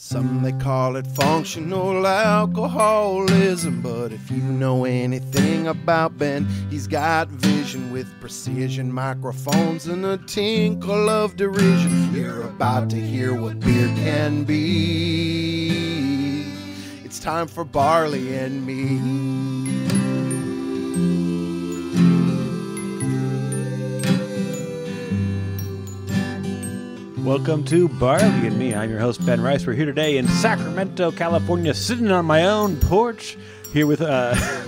Some they call it functional alcoholism, but if you know anything about Ben, he's got vision with precision, microphones and a tinkle of derision. You're about to hear what beer can be. It's time for Barley and Me. Welcome to Barley and Me. I'm your host, Ben Rice. We're here today in Sacramento, California, sitting on my own porch here with Melissa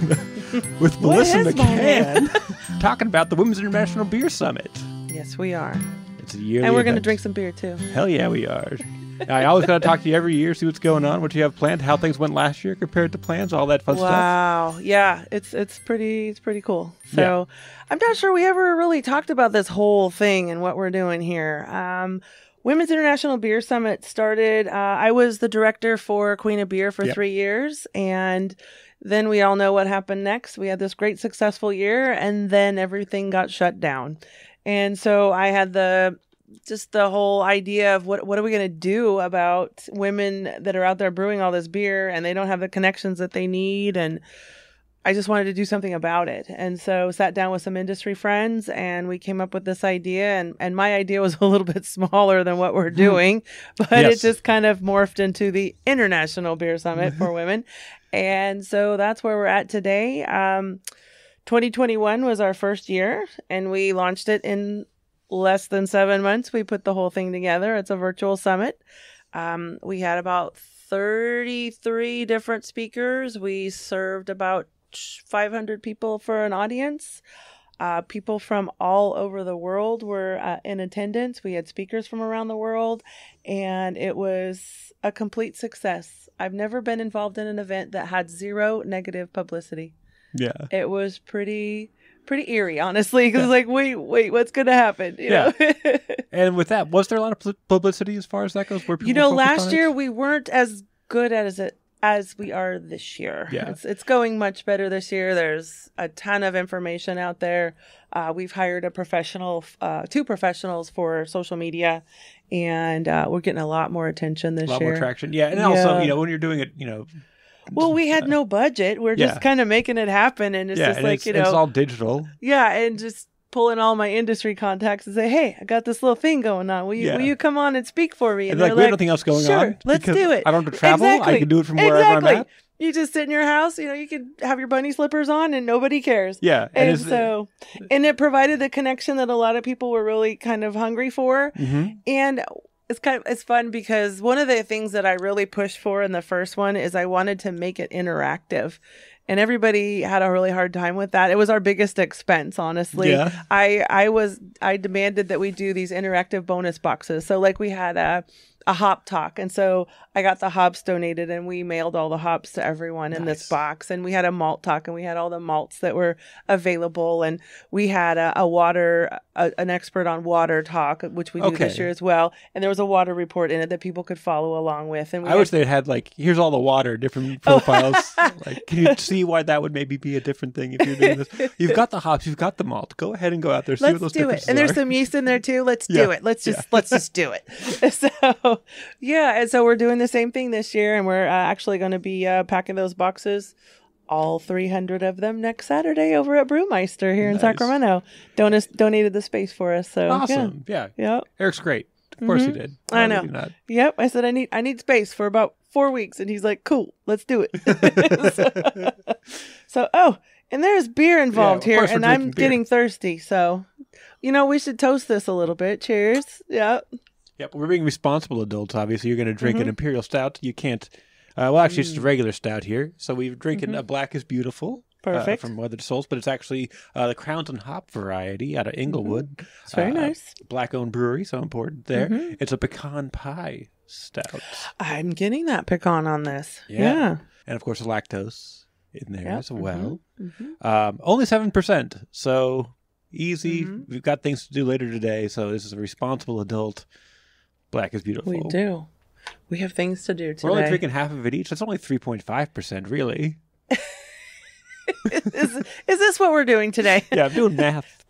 McCann, talking about the Women's International Beer Summit. Yes, we are. It's a yearly And we're going to event. drink some beer, too. Hell yeah, we are. I always got to talk to you every year, see what's going on, what you have planned, how things went last year compared to plans, all that fun stuff. Wow. Yeah, it's pretty cool. So I'm not sure we ever really talked about this whole thing and what we're doing here. Women's International Beer Summit started, I was the director for Queen of Beer for 3 years, and then we all know what happened next. We had this great successful year, and then everything got shut down. And so I had the whole idea of what are we going to do about women that are out there brewing all this beer and they don't have the connections that they need, and I just wanted to do something about it. And so sat down with some industry friends and we came up with this idea, and my idea was a little bit smaller than what we're doing, but it just kind of morphed into the International Beer Summit for women. And so that's where we're at today. 2021 was our first year and we launched it in less than 7 months. We put the whole thing together. It's a virtual summit. We had about 33 different speakers. We served about 500 people for an audience. People from all over the world were in attendance. We had speakers from around the world, and it was a complete success. I've never been involved in an event that had zero negative publicity. Yeah. It was pretty eerie, honestly, because it's like, wait, what's going to happen? You know? And with that, was there a lot of publicity as far as that goes? Were people last year we weren't as good as we are this year. Yeah. It's going much better this year. There's a ton of information out there. We've hired two professionals for social media, and we're getting a lot more attention this year. A lot more traction. Yeah. And also, when you're doing it, well, we had no budget. We're just kind of making it happen. And it's just like, it's all digital. Yeah. And just pulling all my industry contacts and say, hey, I got this little thing going on. Will you come on and speak for me? And they're like, we have nothing else going on. Sure, let's do it. I don't have to travel. Exactly. I can do it from wherever I'm at. You just sit in your house, you can have your bunny slippers on and nobody cares. Yeah. And it provided the connection that a lot of people were really kind of hungry for. Mm-hmm. And it's fun because one of the things that I really pushed for in the first one is I wanted to make it interactive. And everybody had a really hard time with that. It was our biggest expense, honestly. Yeah. I demanded that we do these interactive bonus boxes. So like we had a hop talk. And so I got the hops donated and we mailed all the hops to everyone in this box. And we had a malt talk and we had all the malts that were available. And we had an expert on water talk, which we do this year as well. And there was a water report in it that people could follow along with. And I wish they had here's all the water, different profiles. Can you see why that would maybe be a different thing if you're doing this? You've got the hops, you've got the malt. Go ahead and go out there. See what those differences are. And there's some yeast in there too. Let's do it. Let's just do it. So and so we're doing the same thing this year, and we're actually going to be packing those boxes, all 300 of them, next Saturday over at Brewmeister here in Sacramento. Donated the space for us. So awesome. Yeah. Yep. Eric's great. Of course he did. I know. Yep. I said I need space for about 4 weeks, and he's like, "Cool, let's do it." And there's beer involved here, and I'm getting thirsty. So, we should toast this a little bit. Cheers. Yep. Yep, we're being responsible adults, obviously. You're going to drink an Imperial Stout. You can't... it's just a regular stout here. So we're drinking a Black is Beautiful. Perfect. From Weathered Souls, but it's actually the Crowns and Hop variety out of Inglewood. It's very nice. Black-owned brewery, so important there. It's a pecan pie stout. I'm getting that pecan on this. Yeah. And, of course, lactose in there as well. Only 7%, so easy. We've got things to do later today, so this is a responsible adult... Black is Beautiful. We do. We have things to do today. We're only drinking half of it each. That's only 3.5%, really. Is this what we're doing today? Yeah, I'm doing math.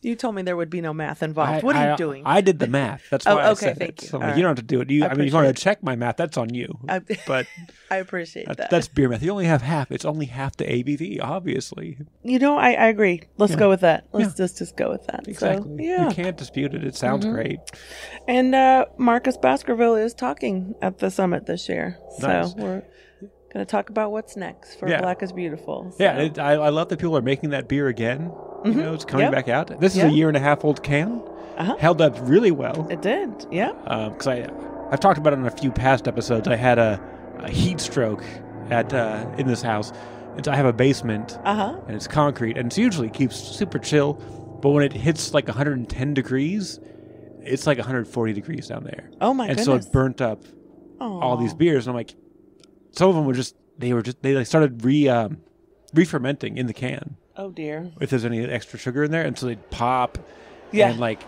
You told me there would be no math involved. What are you doing? I did the math. That's why I said thank it. you. So you don't have to do it. I mean, if you want to check my math, that's on you. But I appreciate that. That's beer math. You only have half. It's only half the ABV, obviously. I agree. Let's go with that. Let's just go with that. Exactly. So, yeah. You can't dispute it. It sounds great. And Marcus Baskerville is talking at the summit this year. Nice. So we're going to talk about what's next for Black is Beautiful. So. Yeah, I love that people are making that beer again. You know, it's coming back out. This is a 1.5-year-old can. Held up really well. It did, yeah. Because I've talked about it in a few past episodes. I had a heat stroke in this house. And so I have a basement, and it's concrete, and it usually keeps super chill. But when it hits like 110 degrees, it's like 140 degrees down there. Oh my goodness! And so it burnt up all these beers, and I'm like, some of them were they started re-fermenting in the can. Oh dear! If there's any extra sugar in there, and so they'd pop. Yeah. And like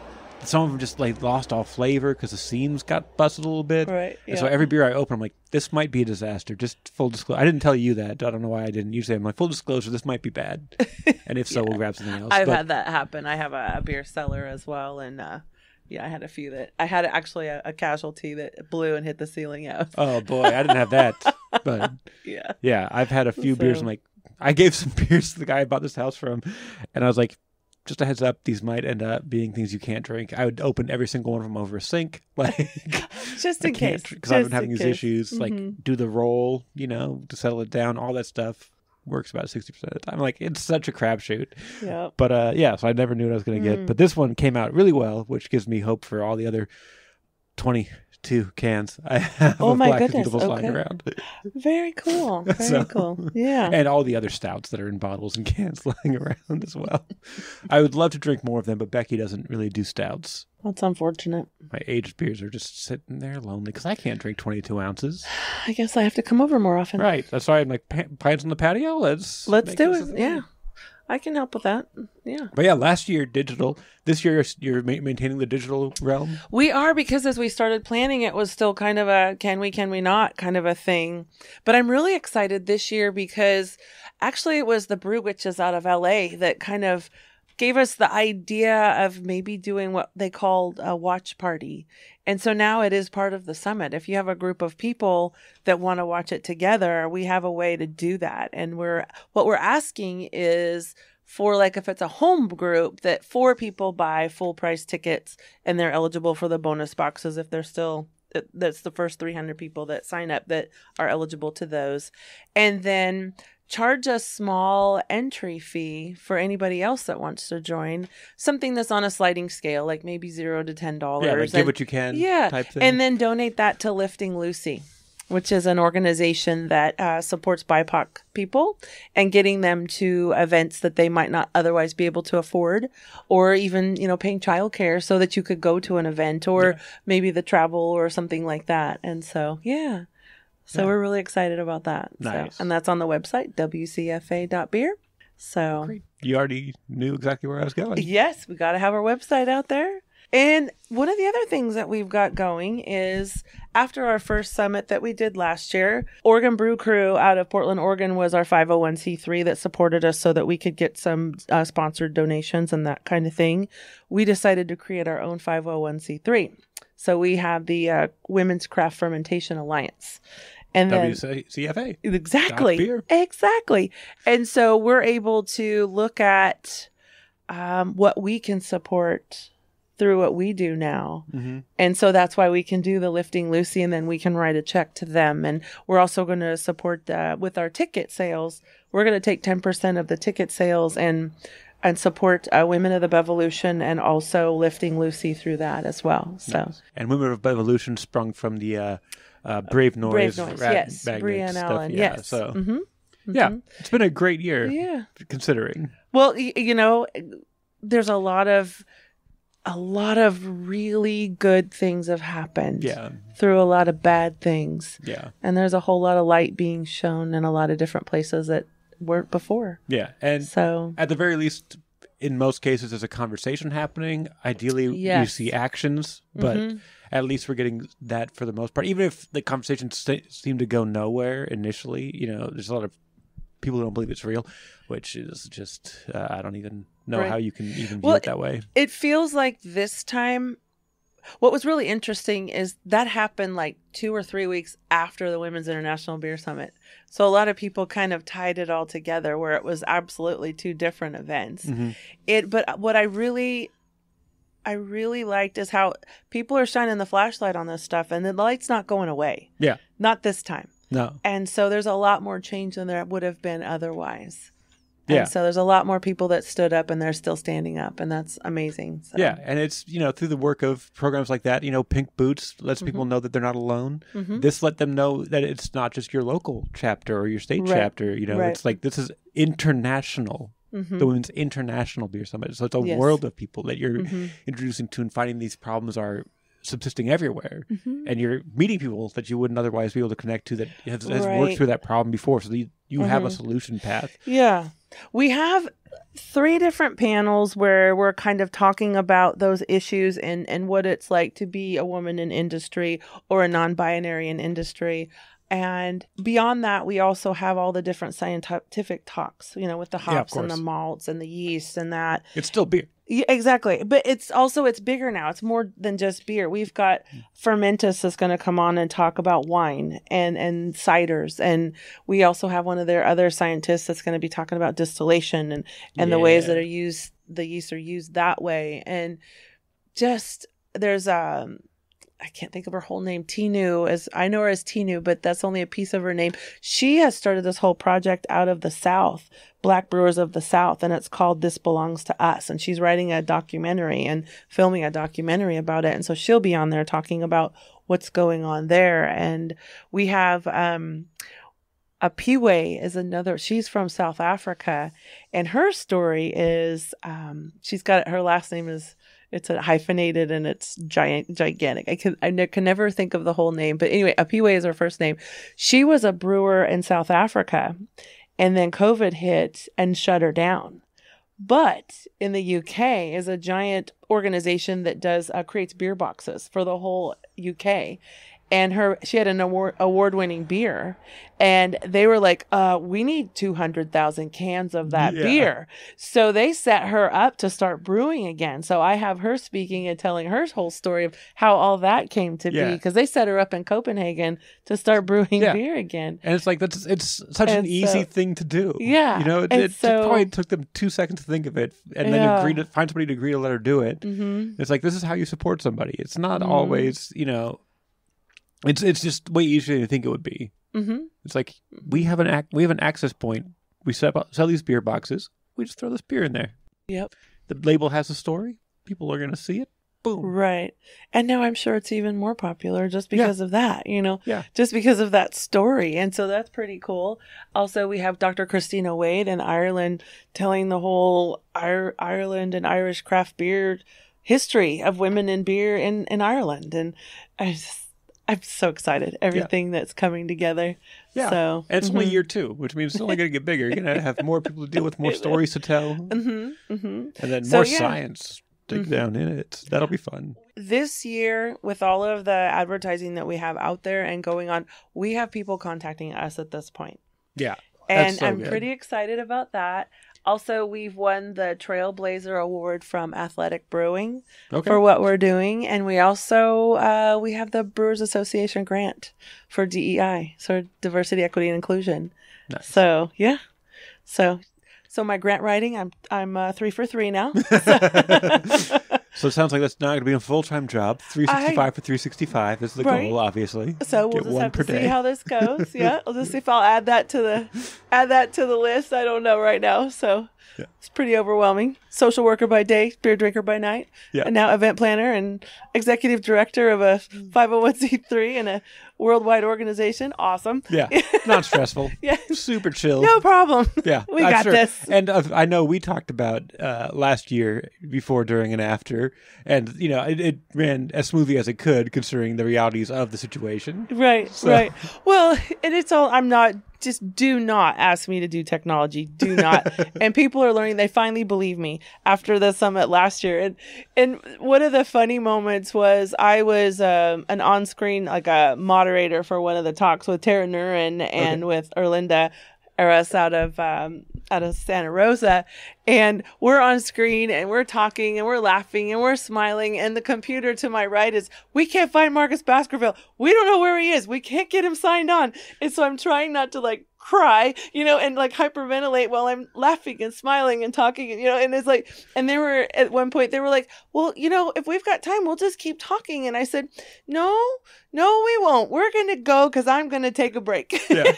some of them just like lost all flavor because the seams got busted a little bit. Right. And so every beer I open, I'm like, this might be a disaster. Just full disclosure. I didn't tell you that. I don't know why I didn't. Usually I'm like, full disclosure, this might be bad. And if so, we'll grab something else. I've had that happen. I have a beer cellar as well, and I had a few that I had actually a casualty that blew and hit the ceiling out. Oh boy, I didn't have that. But yeah, I've had a few beers. I'm like, I gave some beers to the guy I bought this house from, and I was like, just a heads up, these might end up being things you can't drink. I would open every single one of them over a sink, like just in case, because I've been having these issues. Like, do the roll, to settle it down. All that stuff works about 60% of the time. Like, it's such a crapshoot. Yeah. But so I never knew what I was going to get. But this one came out really well, which gives me hope for all the other 22 cans I have of Black is Beautiful lying around. Very cool. Very cool. Yeah. And all the other stouts that are in bottles and cans lying around as well. I would love to drink more of them, but Becky doesn't really do stouts. That's unfortunate. My aged beers are just sitting there lonely because I can't drink 22 ounces. I guess I have to come over more often. Right. That's why I'm like, pints on the patio? Let's do it. Yeah. I can help with that. Yeah. But yeah, last year digital. This year you're maintaining the digital realm? We are, because as we started planning, it was still kind of a can we not kind of a thing. But I'm really excited this year because actually it was the Brew Witches out of LA that kind of gave us the idea of maybe doing what they called a watch party. And so now it is part of the summit. If you have a group of people that want to watch it together, we have a way to do that. And what we're asking is for, like, if it's a home group, that 4 people buy full price tickets and they're eligible for the bonus boxes if they're still, that's the first 300 people that sign up that are eligible to those. And then charge a small entry fee for anybody else that wants to join, something that's on a sliding scale, like maybe $0 to $10. Yeah, like give what you can type thing. And then donate that to Lifting Lucy, which is an organization that supports BIPOC people and getting them to events that they might not otherwise be able to afford, or even, paying childcare so that you could go to an event, or maybe the travel or something like that. And so, So we're really excited about that. Nice. So, and that's on the website, wcfa.beer. So great. You already knew exactly where I was going. Yes, we got to have our website out there. And one of the other things that we've got going is after our first summit that we did last year, Oregon Brew Crew out of Portland, Oregon was our 501c3 that supported us so that we could get some sponsored donations and that kind of thing. We decided to create our own 501c3. So we have the Women's Craft Fermentation Alliance. And then WCFA. Exactly. Beer. Exactly. And so we're able to look at what we can support through what we do now. Mm-hmm. And so that's why we can do the Lifting Lucy, and then we can write a check to them. And we're also going to support with our ticket sales. We're going to take 10% of the ticket sales and support Women of the Bevolution, and also Lifting Lucy through that as well. So, nice. And Women of Bevolution sprung from the Brave Noise, yes, Brienne Allen, yeah, yes. So, yeah, it's been a great year, considering. Well, there's a lot of really good things have happened through a lot of bad things. Yeah. And there's a whole lot of light being shown in a lot of different places that weren't before. Yeah. And so at the very least, in most cases, there's a conversation happening. Ideally, you see actions, but at least we're getting that for the most part. Even if the conversations seem to go nowhere initially, there's a lot of people who don't believe it's real, which is just, I don't even know how you can even view it that way. It feels like this time, what was really interesting is that happened like 2 or 3 weeks after the Women's International Beer Summit. So a lot of people kind of tied it all together where it was absolutely 2 different events. But what I really liked is how people are shining the flashlight on this stuff, and the light's not going away. Yeah. Not this time. No. And so there's a lot more change than there would have been otherwise. Yeah. And so there's a lot more people that stood up, and they're still standing up, and that's amazing. So. Yeah, and it's, through the work of programs like that, Pink Boots lets people know that they're not alone. This let them know that it's not just your local chapter or your state chapter. It's like this is international. The Women's International Beer Summit. So it's a world of people that you're introducing to and finding these problems are subsisting everywhere. And you're meeting people that you wouldn't otherwise be able to connect to that has worked through that problem before. So you have a solution path. Yeah. We have 3 different panels where we're kind of talking about those issues and what it's like to be a woman in industry or a non-binary in industry. And beyond that, we also have all the different scientific talks, with the hops and the malts and the yeast and that. It's still beer. Yeah, exactly. But it's bigger now. It's more than just beer. We've got Fermentus that's going to come on and talk about wine and ciders. And we also have one of their other scientists that's going to be talking about distillation and the ways that the yeasts are used that way. And just there's I can't think of her whole name. I know her as Tinu, but that's only a piece of her name. She has started this whole project out of the South, Black Brewers of the South, and it's called This Belongs to Us. And she's writing a documentary and filming a documentary about it. And so she'll be on there talking about what's going on there. And we have a Piwe is another. She's from South Africa, and her story is she's got her last name is. It's a hyphenated and it's gigantic. I can never think of the whole name. But anyway, Apiwe is her first name. She was a brewer in South Africa, and then COVID hit and shut her down. But in the UK is a giant organization that creates beer boxes for the whole UK. And she had an award-winning beer, and they were like, we need 200,000 cans of that beer. So they set her up to start brewing again. So I have her speaking and telling her whole story of how all that came to be, because they set her up in Copenhagen to start brewing beer again. And it's like, it's such an easy thing to do. Yeah. It probably took them 2 seconds to think of it, and then find somebody to agree to let her do it. It's like, this is how you support somebody. It's not always, It's just way easier than you think it would be. It's like we have an access point. We sell these beer boxes. We just throw this beer in there. Yep. The label has a story. People are going to see it. Boom. Right. And now I'm sure it's even more popular just because of that, just because of that story. And so that's pretty cool. Also, we have Dr. Christina Wade in Ireland telling the whole Ireland and Irish craft beer history of women in beer in Ireland. And I'm so excited. Everything that's coming together. Yeah. So, and it's only year 2, which means it's only going to get bigger. You're going to have more people to deal with, more stories to tell. And then more science dig down in it. That'll be fun. This year, with all of the advertising that we have out there and going on, we have people contacting us at this point. Yeah. And I'm pretty excited about that. Also, we've won the Trailblazer Award from Athletic Brewing for what we're doing. And we also, we have the Brewers Association grant for DEI, so Diversity, Equity, and Inclusion. Nice. So, yeah. So my grant writing, I'm 3 for 3 now. So it sounds like that's not going to be a full-time job. 365 for 365 is the goal, obviously. So we'll just have to see how this goes. Yeah, I'll just see if I'll add that to the list. I don't know right now. So it's pretty overwhelming. Social worker by day, beer drinker by night, and now event planner and executive director of a 501c3 and a worldwide organization. Awesome. Yeah, not stressful. Super chill. No problem. Yeah, we got this. And I know we talked about last year, before, during, and after, and it ran as smoothly as it could considering the realities of the situation. Right. Well, and it's all. I'm not. Just do not ask me to do technology. Do not. And people are learning. They finally believe me after the summit last year. And one of the funny moments was I was an on-screen, like a moderator for one of the talks with Tara Nurin and with Erlinda Eras out of Santa Rosa, and we're on screen and we're talking and we're laughing and we're smiling, and the computer to my right is, we can't find Marcus Baskerville. We don't know where he is. We can't get him signed on. And so I'm trying not to like cry, and like hyperventilate while I'm laughing and smiling and talking, and it's like, and they were at one point, they were like, well, if we've got time, we'll just keep talking. And I said, no, we won't. We're going to go because I'm going to take a break. Yeah.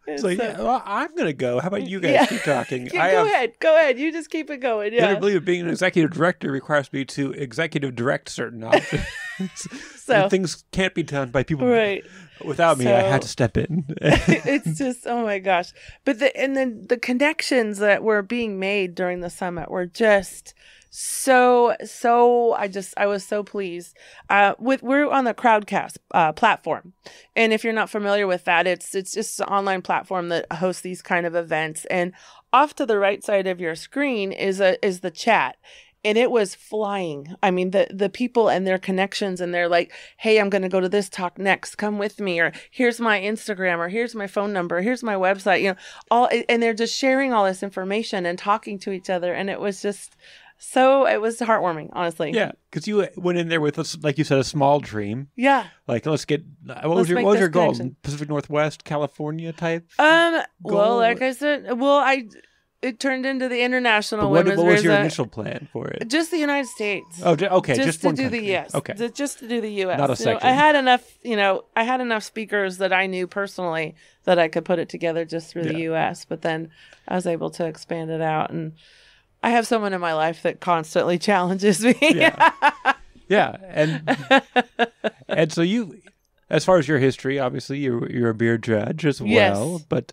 It's like, well, I'm going to go. How about you guys keep talking? Go ahead. You just keep it going. Yeah. I believe being an executive director requires me to executive direct certain options. So things can't be done by people without me. I had to step in. It's just, oh my gosh. But then the connections that were being made during the summit were just so I was so pleased. We're on the Crowdcast platform, and if you're not familiar with that, it's just an online platform that hosts these kind of events. And off to the right side of your screen is the chat. And it was flying. I mean, the people and their connections, and they're like, hey, I'm going to go to this talk next. Come with me. Or here's my Instagram, or here's my phone number. Here's my website, and they're just sharing all this information and talking to each other. And it was just it was heartwarming, honestly. Yeah. Because you went in there with, like you said, a small dream. Yeah. Like, let's get, what was your goal? Connection. Pacific Northwest, California type? Well, like I said, it turned into the International Women's What was your initial plan for it? Just the United States. Oh, okay. Just one to do country. the U.S. Okay. Just to do the U.S. Not a section. I had enough speakers that I knew personally that I could put it together just through the U.S. But then I was able to expand it out. And I have someone in my life that constantly challenges me. Yeah. And so you, as far as your history, obviously you're a beer judge as well. Yes. But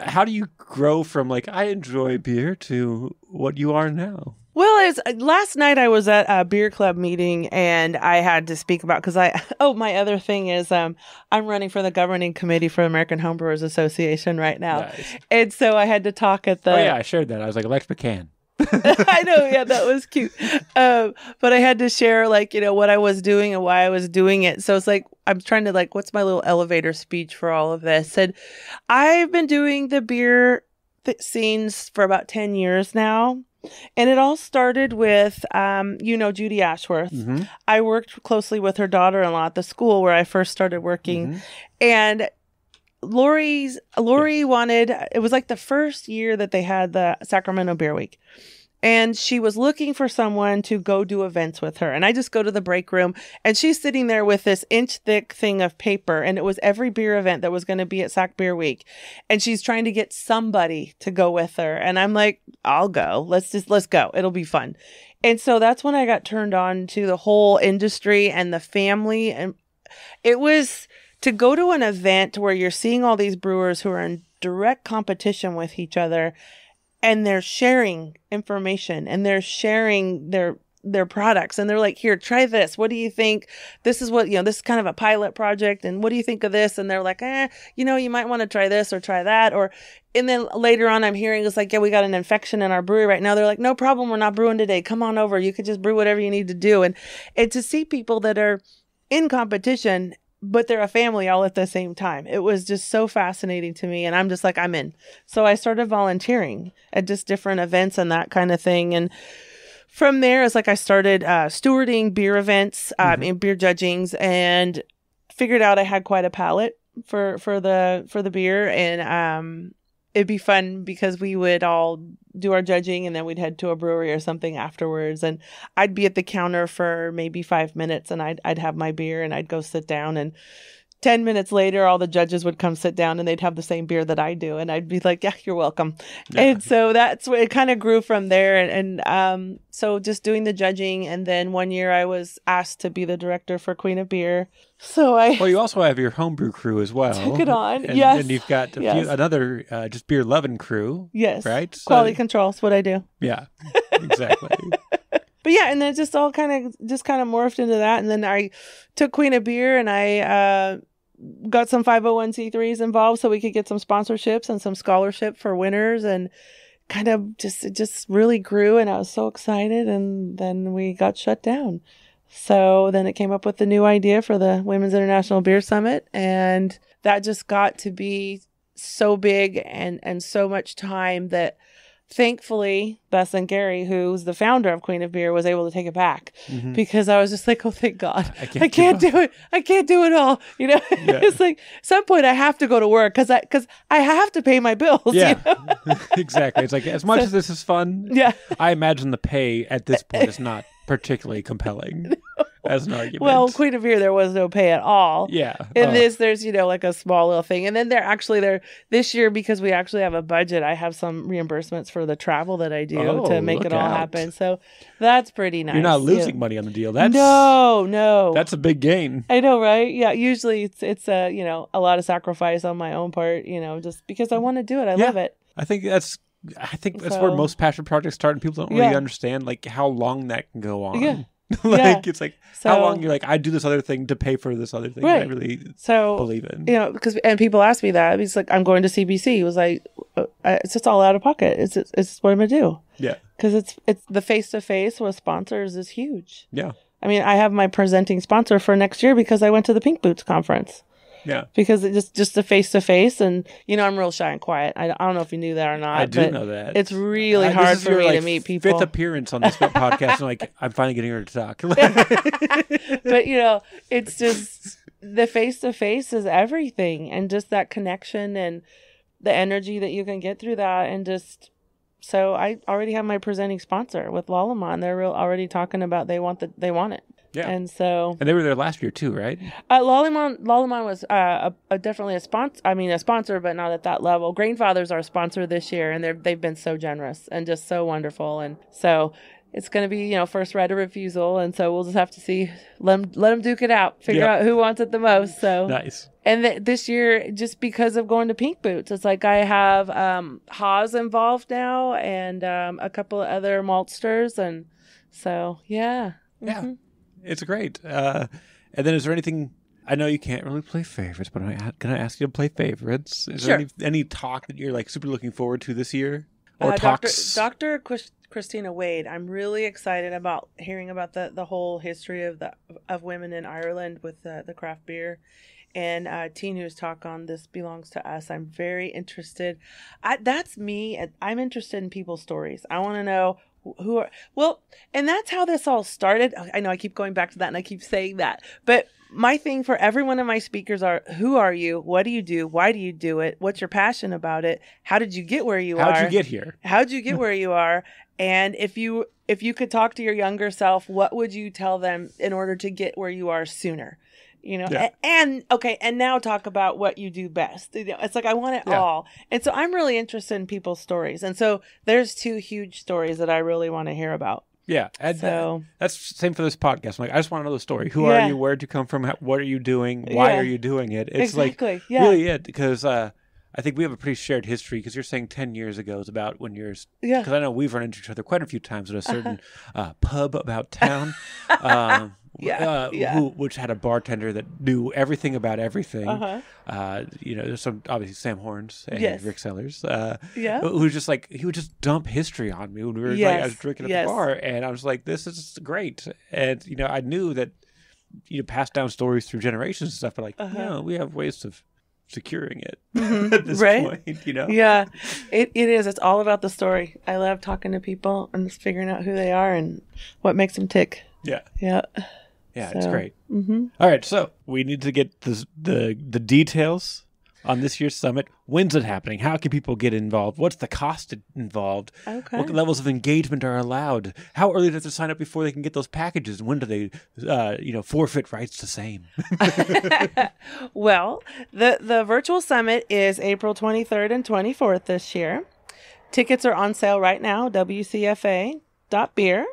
how do you grow from like, I enjoy beer to what you are now? Well, last night I was at a beer club meeting, and I had to speak about, my other thing is I'm running for the governing committee for the American Homebrewers Association right now. Nice. And so I had to talk at the... Oh yeah, I shared that. I was like, elect McCann. I know, yeah, that was cute. But I had to share, what I was doing and why I was doing it. So it's like, I'm trying to, what's my little elevator speech for all of this? And I've been doing the beer scenes for about 10 years now. And it all started with, Judy Ashworth. Mm-hmm. I worked closely with her daughter-in-law at the school where I first started working. Mm-hmm. And Lori wanted, it was like the first year that they had the Sacramento Beer Week. And she was looking for someone to go do events with her. And I just go to the break room, and she's sitting there with this inch-thick thing of paper. And it was every beer event that was going to be at Sac Beer Week. And she's trying to get somebody to go with her. And I'm like, I'll go. Let's go. It'll be fun. And so that's when I got turned on to the whole industry and the family. And it was to go to an event where you're seeing all these brewers who are in direct competition with each other. And they're sharing information, and they're sharing their products, and they're like, here, try this. What do you think? This is what, this is kind of a pilot project. And what do you think of this? And they're like, you might want to try this or try that. And then later on, I'm hearing it's like, yeah, we got an infection in our brewery right now. They're like, no problem. We're not brewing today. Come on over. You could just brew whatever you need to do. And to see people that are in competition, but they're a family all at the same time. It was just so fascinating to me. And I'm just like, I'm in. So I started volunteering at just different events and that kind of thing. And from there, it's like I started stewarding beer events, and beer judgings, and figured out I had quite a palate for the beer. And it'd be fun because we would all do our judging, and then we'd head to a brewery or something afterwards. And I'd be at the counter for maybe 5 minutes, and I'd have my beer, and I'd go sit down, and 10 minutes later, all the judges would come sit down, and they'd have the same beer that I do. And I'd be like, yeah, you're welcome. Yeah. And so that's where it kind of grew from there. And so just doing the judging. And then one year I was asked to be the director for Queen of Beer. So Well, you also have your homebrew crew as well. Took it on, and, yes. And you've got another just beer loving crew. Yes. Right? So, quality control is what I do. Yeah, exactly. But yeah, and then it just all kind of morphed into that. And then I took Queen of Beer, and I got some 501c3s involved so we could get some sponsorships and some scholarship for winners, and kind of it just really grew, and I was so excited. And then we got shut down. So then it came up with the new idea for the Women's International Beer Summit, and that just got to be so big and so much time that thankfully Bess and Gary, who's the founder of Queen of Beer, was able to take it back because I was just like, oh, thank God, I can't do it. I can't do it all. You know, it's like at some point I have to go to work because I have to pay my bills. Yeah, you know? exactly. It's like, as much as this is fun, I imagine the pay at this point is not particularly compelling as an argument. Well, Queen of Beer, there was no pay at all. Yeah. In this, there's, like a small little thing. And then there this year, because we actually have a budget, I have some reimbursements for the travel that I do to make it all happen. So that's pretty nice. You're not losing money on the deal. No. That's a big gain. I know, right? Yeah. Usually it's a lot of sacrifice on my own part, just because I want to do it. I love it. I think that's where most passion projects start, and people don't really understand like how long that can go on. Yeah. It's like how long you're like, I do this other thing to pay for this other thing that I really believe in. And people ask me that. It's like, I'm going to CBC. It was like, it's just all out of pocket. It's what I'm gonna do. Yeah. Because it's the face-to-face with sponsors is huge. Yeah. I mean, I have my presenting sponsor for next year because I went to the Pink Boots conference. Yeah. Because it's just a face-to-face, and I'm real shy and quiet. I don't know if you knew that or not. I do know that. It's really hard for me to meet people. Fifth appearance on this podcast, and I'm finally getting her to talk. But it's just the face-to-face is everything, and just that connection and the energy that you can get through that, and just. So I already have my presenting sponsor with Lalaman. They're already talking about they want it. Yeah. And they were there last year too, right? Lalaman was definitely a sponsor. I mean, a sponsor, but not at that level. Grainfather's our sponsor this year, and they've been so generous and just so wonderful. And so it's going to be, first right of refusal. And so we'll just have to see, let them duke it out, figure out who wants it the most. So nice. And this year, just because of going to Pink Boots, it's like I have Haas involved now, and a couple of other maltsters, and so yeah. It's great. And then is there anything, I know you can't really play favorites, but I'm going to ask you to play favorites. Is there any talk that you're like super looking forward to this year? Or talks? Dr. Christina Wade, I'm really excited about hearing about the whole history of women in Ireland with the craft beer. And Tinu's talk on This Belongs to Us. I'm very interested. That's me. I'm interested in people's stories. I want to know who are, and that's how this all started. I know I keep going back to that and I keep saying that, but my thing for every one of my speakers are, who are you? What do you do? Why do you do it? What's your passion about it? How did you get where you are? How'd you get here? How'd you get where you are? And if you could talk to your younger self, what would you tell them in order to get where you are sooner? And now talk about what you do best. It's like I want it all. And so I'm really interested in people's stories. And so there's two huge stories that I really want to hear about. Yeah. And so that's same for this podcast. I'm like, I just want to know the story. Who are you? Where did you come from? What are you doing? Why are you doing it? It's really it, because I think we have a pretty shared history, because you're saying 10 years ago is about when you're... Yeah. Because I know we've run into each other quite a few times at a certain pub about town. Which had a bartender that knew everything about everything. There's some, obviously, Sam Horns and Rick Sellers. Who just like, he would just dump history on me when we were I was drinking at the bar, and I was like, this is great. And I knew that passed down stories through generations and stuff, but we have ways of securing it at this point. Yeah, it is. It's all about the story. I love talking to people and just figuring out who they are and what makes them tick. Yeah, it's great. All right, so we need to get the details on this year's summit. When's it happening? How can people get involved? What's the cost involved? Okay. What levels of engagement are allowed? How early do they have to sign up before they can get those packages? And when do they, forfeit rights to same? Well, the virtual summit is April 23rd and 24th this year. Tickets are on sale right now, wcfa.beer.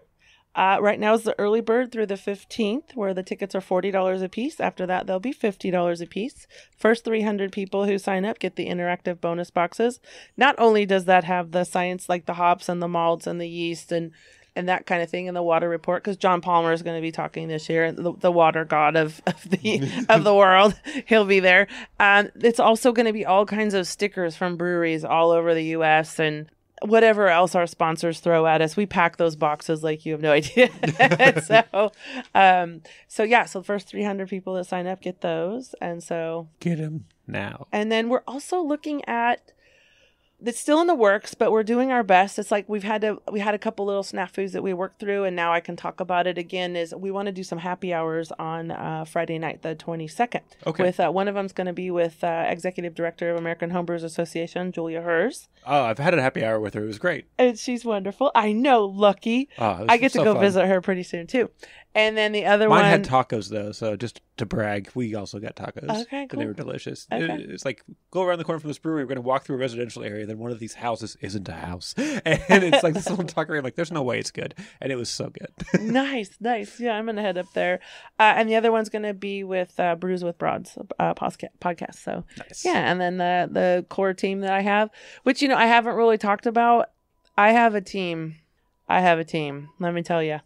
Right now is the early bird through the 15th, where the tickets are $40 a piece. After that, they'll be $50 a piece. First 300 people who sign up get the interactive bonus boxes. Not only does that have the science, like the hops and the malts and the yeast and that kind of thing, in the water report, because John Palmer is going to be talking this year, the water god of the world. He'll be there. It's also going to be all kinds of stickers from breweries all over the U.S. and whatever else our sponsors throw at us. We pack those boxes like you have no idea. So the first 300 people that sign up get those. And so get them now. And then we're also looking at, it's still in the works, but we're doing our best. It's like we had a couple little snafus that we worked through, and now I can talk about it again. Is we want to do some happy hours on Friday night, the 22nd. Okay. With one of them's going to be with Executive Director of American Homebrewers Association, Julia Hers. Oh, I've had a happy hour with her. It was great. And she's wonderful. I know, lucky. I get to go visit her pretty soon too. And then the other one... Mine had tacos, though, so just to brag, we also got tacos. Okay, cool. And they were delicious. Okay. It's like, go around the corner from this brewery, we're going to walk through a residential area, then one of these houses isn't a house. And it's like this little taqueria, I'm like, there's no way it's good. And it was so good. Nice. Yeah, I'm going to head up there. And the other one's going to be with Brews with Broads podcast. So, nice. Yeah, and then the core team that I have, which, I haven't really talked about. I have a team. Let me tell you.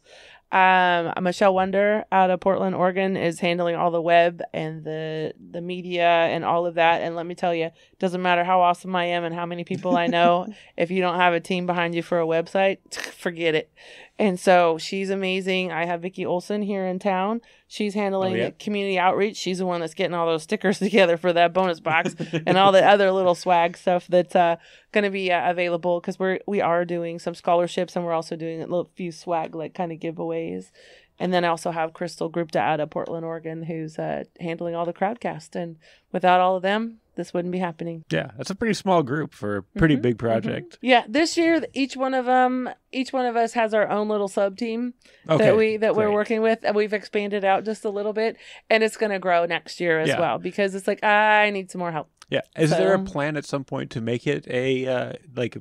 Michelle Wonder out of Portland, Oregon is handling all the web and the media and all of that. And let me tell you, it doesn't matter how awesome I am and how many people I know. If you don't have a team behind you for a website, forget it. And so she's amazing. I have Vicki Olson here in town. She's handling community outreach. She's the one that's getting all those stickers together for that bonus box and all the other little swag stuff that's going to be available, because we are doing some scholarships, and we're also doing a little few swag like kind of giveaways. And then I also have Crystal Gupta out of Portland, Oregon, who's handling all the Crowdcast. And without all of them, this wouldn't be happening. Yeah, that's a pretty small group for a pretty big project. Mm-hmm. Yeah, this year each one of us has our own little sub team that we're working with, and we've expanded out just a little bit, and it's going to grow next year as well, because it's like I need some more help. Yeah. Is there a plan at some point to make it a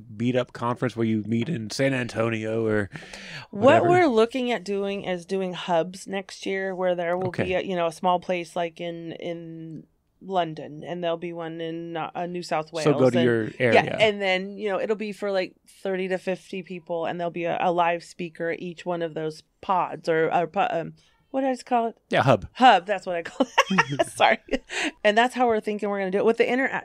meet up conference where you meet in San Antonio or whatever? What we're looking at doing is doing hubs next year, where there will be a small place like in London, and there'll be one in New South Wales. So go to your area. Yeah, and then it'll be for like 30 to 50 people, and there'll be a live speaker at each one of those pods or what did I just call it? Yeah, hub. That's what I call it. Sorry. And that's how we're thinking we're going to do it.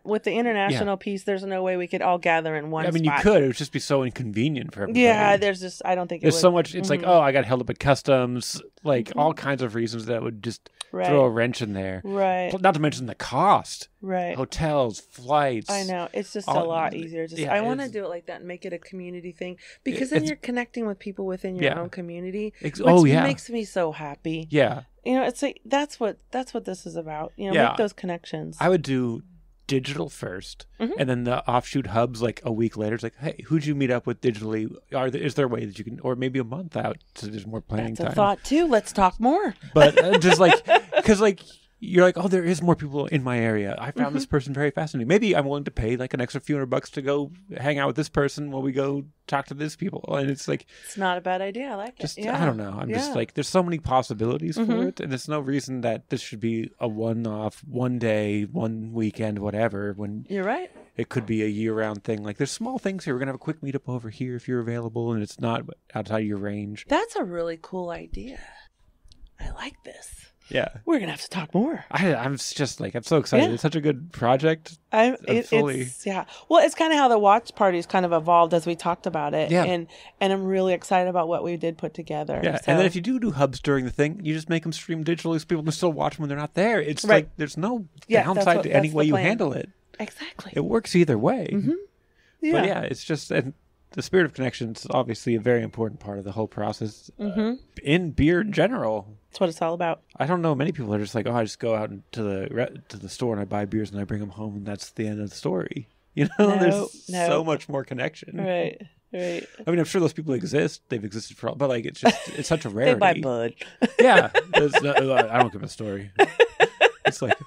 With the international piece, there's no way we could all gather in one spot. You could. It would just be so inconvenient for everybody. Yeah, I don't think there's so much. It's like, I got held up at customs, like all kinds of reasons that would just throw a wrench in there. Right. Not to mention the cost. Right. Hotels, flights. I know. It's just a lot easier. I want to do it like that and make it a community thing, because then you're connecting with people within your own community, which makes me so happy. Yeah. It's like that's what this is about. Make those connections. I would do digital first, and then the offshoot hubs like a week later. It's like, hey, who'd you meet up with digitally? Is there a way that you can, or maybe a month out, so there's more planning time? That's a thought too. Let's talk more. But just like, because like, you're like, there is more people in my area. I found this person very fascinating. Maybe I'm willing to pay like an extra few $100 to go hang out with this person while we go talk to this people. And it's like, it's not a bad idea. I like it. I don't know. I'm just like, there's so many possibilities for it. And there's no reason that this should be a one-off, one day, one weekend, whatever. When you're right. It could be a year-round thing. Like, there's small things here. We're going to have a quick meetup over here if you're available and it's not outside your range. That's a really cool idea. I like this. Yeah. We're going to have to talk more. I'm just like, I'm so excited. Yeah. It's such a good project. Well, it's kind of how the watch parties kind of evolved as we talked about it. Yeah. And I'm really excited about what we did put together. Yeah. So. And then if you do hubs during the thing, you just make them stream digitally so people can still watch them when they're not there. It's like, there's no downside to any way you handle it. Exactly. It works either way. Mm-hmm. Yeah. But yeah, it's just... And the spirit of connection is obviously a very important part of the whole process in beer in general. That's what it's all about. I don't know many people are just like, I just go out to the store and I buy beers and I bring them home and that's the end of the story. There's so much more connection. Right. I mean, I'm sure those people exist. They've existed for all, but like, it's such a rarity. They buy Bud. Yeah. I don't give a story. It's like...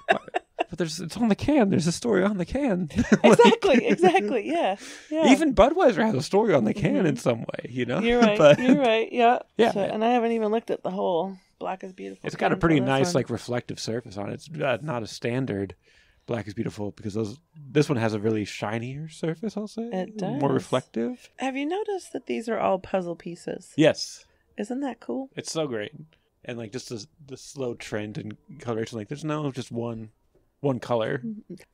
But it's on the can. There's a story on the can. Exactly. Yeah. Even Budweiser has a story on the can in some way, You're right. Yeah. So, and I haven't even looked at the whole Black is Beautiful. It's got a pretty nice, like, reflective surface on it. It's not a standard Black is Beautiful, because this one has a really shinier surface, I'll say. It does. More reflective. Have you noticed that these are all puzzle pieces? Yes. Isn't that cool? It's so great. And, like, just the slow trend in coloration. Like, there's no just one one color.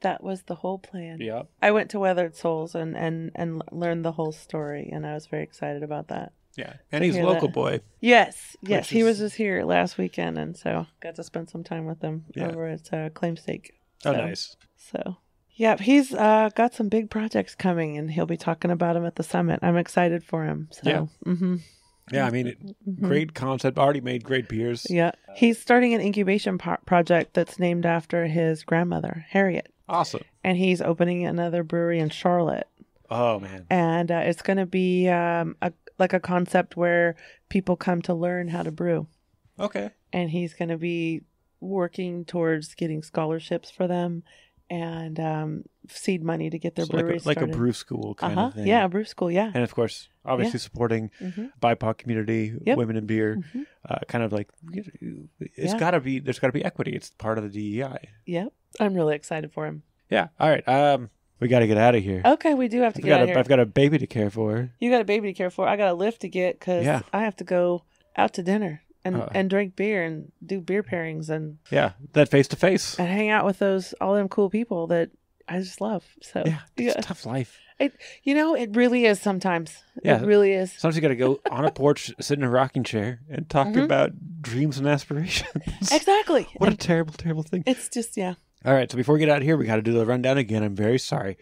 That was the whole plan. Yeah. I went to Weathered Souls and learned the whole story, and I was very excited about that. Yeah, and he's a local boy. Yes. He was just here last weekend, and so got to spend some time with him over at Claim Stake. Oh, nice. So, yeah, he's got some big projects coming, and he'll be talking about them at the summit. I'm excited for him. So, yeah. Yeah, I mean, great concept. Already made great beers. Yeah. He's starting an incubation project that's named after his grandmother, Harriet. Awesome. And he's opening another brewery in Charlotte. Oh, man. And it's going to be a concept where people come to learn how to brew. Okay. And he's going to be working towards getting scholarships for them and seed money to get their brewery started. Like a brew school kind of thing. Yeah, a brew school, yeah. And of course, obviously supporting BIPOC community, women in beer, kind of like, it's got to be, there's got to be equity. It's part of the DEI. Yep. I'm really excited for him. Yeah. All right. We got to get out of here. Okay, we do have to get out of here. I've got a baby to care for. You got a baby to care for. I got a lift to get because I have to go out to dinner and drink beer and do beer pairings and that face to face and hang out with all them cool people that I just love. So it's a tough life. It really is sometimes. Yeah, it really is. Sometimes you got to go on a porch, sit in a rocking chair, and talk about dreams and aspirations. Exactly. What a terrible, terrible thing. It's just All right, so before we get out of here, we got to do the rundown again. I'm very sorry.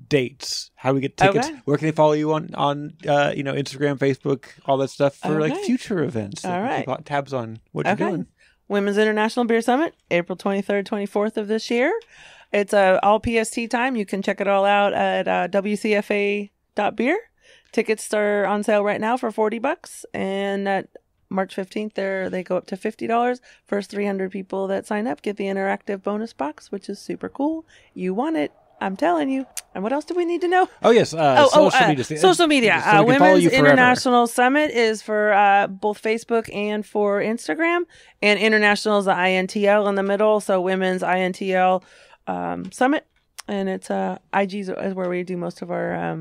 Dates. How do we get tickets? Okay. Where can they follow you on Instagram, Facebook, all that stuff for like future events? All right. Keep tabs on what you're doing. Women's International Beer Summit, April 23rd, 24th of this year. It's all PST time. You can check it all out at wcfa.beer. Tickets are on sale right now for $40, and at March 15th, they go up to $50. First 300 people that sign up get the interactive bonus box, which is super cool. You want it. I'm telling you. And what else do we need to know? Oh, yes. Social media. Social media. So Women's International Summit is for both Facebook and for Instagram. And International is the INTL in the middle. So Women's INTL Summit. And it's IG is where we do most of our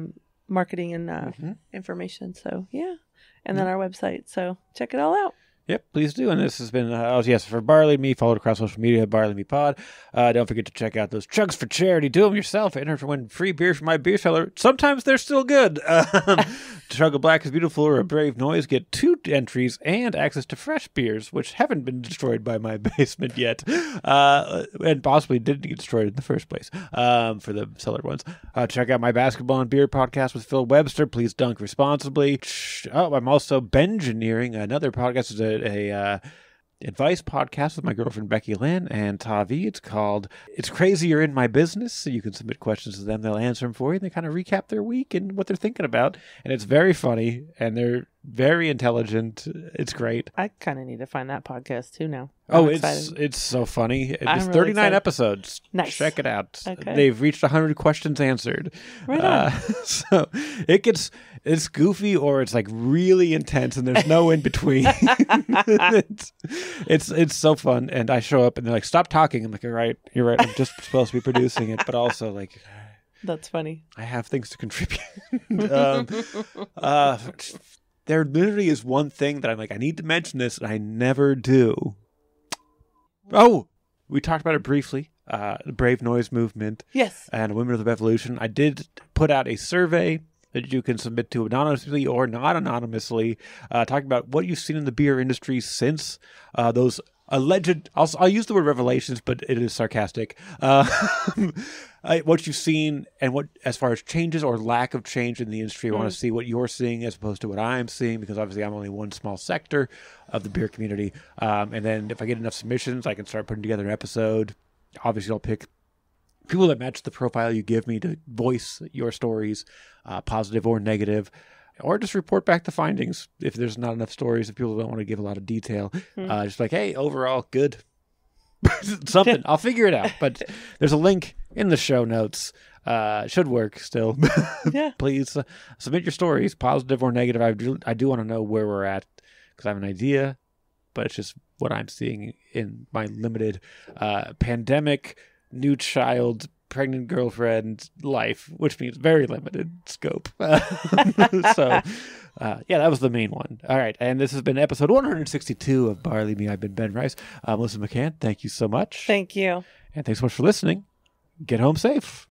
marketing and information. So, yeah. And then our website. So check it all out. Yep, please do. And this has been, for Barley and Me, followed across social media, Barley and Me Pod. Don't forget to check out those chugs for charity. Do them yourself. Enter to win free beer from my beer cellar. Sometimes they're still good. Chug a Black is Beautiful or a Brave Noise get 2 entries and access to fresh beers, which haven't been destroyed by my basement yet, and possibly didn't get destroyed in the first place for the cellar ones. Check out my Basketball and Beer podcast with Phil Webster. Please dunk responsibly. I'm also Bengineering, another podcast. Is a advice podcast with my girlfriend Becky Lynn and Tavi. It's called It's Crazy You're in My Business. So you can submit questions to them. They'll answer them for you. And they kind of recap their week and what they're thinking about. And it's very funny. And they're very intelligent. It's great. I kind of need to find that podcast too now. It's so funny. It's 39 episodes. Nice. Check it out. Okay. They've reached 100 questions answered. Right on. So it's goofy or it's like really intense and there's no in between. It's so fun. And I show up and they're like, stop talking. I'm like, you're right. I'm just supposed to be producing it, but also like, that's funny. I have things to contribute. There literally is one thing that I'm like, I need to mention this, and I never do. Oh, we talked about it briefly. The Brave Noise movement. Yes. And Women of the Revolution. I did put out a survey that you can submit to anonymously or not anonymously, talking about what you've seen in the beer industry since those alleged, I'll use the word revelations, but it is sarcastic. What you've seen and what, as far as changes or lack of change in the industry, I want to see what you're seeing as opposed to what I'm seeing, because obviously I'm only one small sector of the beer community. And then if I get enough submissions, I can start putting together an episode. Obviously, I'll pick people that match the profile you give me to voice your stories, positive or negative, or just report back the findings if there's not enough stories, if people don't want to give a lot of detail. Just like, hey, overall, good. Something. I'll figure it out. But there's a link in the show notes. Should work still. Yeah. Please submit your stories, positive or negative. I do want to know where we're at, because I have an idea, but it's just what I'm seeing in my limited pandemic, new child, pregnant girlfriend life, which means very limited scope. So, that was the main one. All right. And this has been episode 162 of Barley Me. I've been Ben Rice. Melissa McCann, thank you so much. Thank you. And thanks so much for listening. Get home safe.